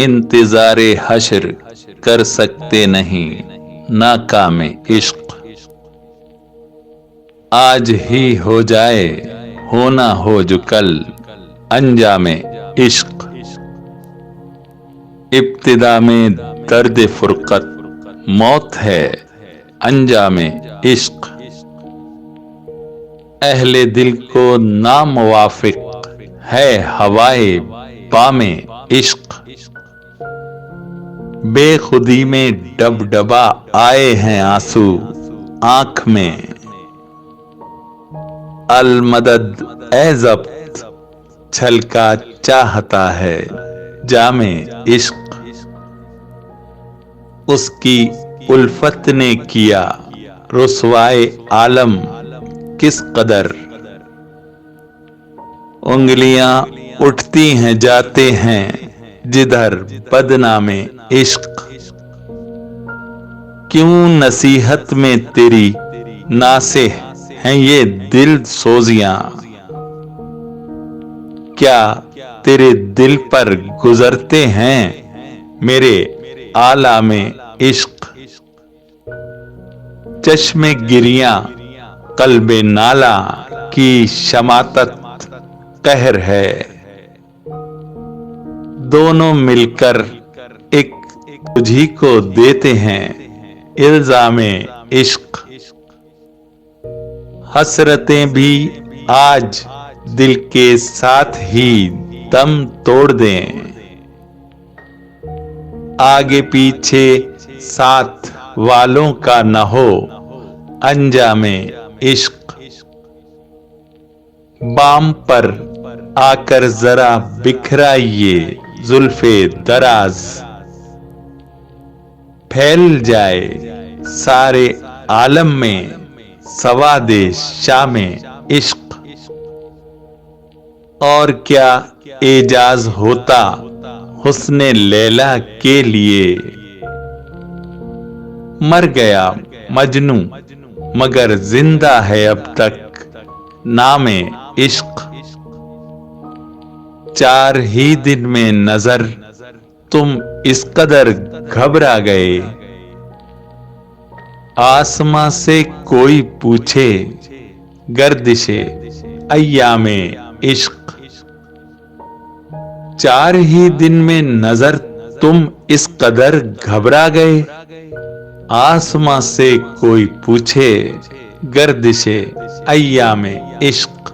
इंतजारे हश्र कर सकते नहीं नाकामे इश्क। आज ही हो जाए होना हो जो कल अंजामे इश्क। इब्तिदा में दर्द फुरकत मौत है अंजामे इश्क। अहले दिल को नामुवाफिक है हवाए बामे इश्क। बेखुदी में डबडबा आए हैं आंसू आंख में। अल मदद ए ज़ब्त छलका चाहता है जामे इश्क। उसकी उल्फत ने किया रुसवाए आलम किस कदर। उंगलियां उठती हैं जाते हैं जिधर बदनामे इश्क। क्यों नसीहत में तेरी नासे हैं ये दिल सोजियां। क्या तेरे दिल पर गुजरते हैं मेरे आलामे इश्क। चश्मे गिरियां कल्बे नाला की शमातत कहर है। दोनों मिलकर एक तुझी को देते हैं इल्जामे इश्क। हसरतें भी आज दिल के साथ ही दम तोड़ दें। आगे पीछे साथ वालों का न हो अंजामे इश्क। बाम पर आकर जरा बिखराइए जुल्फे दराज। फैल जाए सारे आलम में सवादे शामे इश्क। और क्या एजाज होता हुस्ने लैला के लिए। मर गया मजनू मगर जिंदा है अब तक नामे इश्क। 4 ही दिन में नजर तुम इस कदर घबरा गए। आसमां से कोई पूछे गर्दिशे अय्यामे इश्क। 4 ही दिन में नजर तुम इस कदर घबरा गए। आसमां से कोई पूछे गर्दिशे अय्यामे इश्क।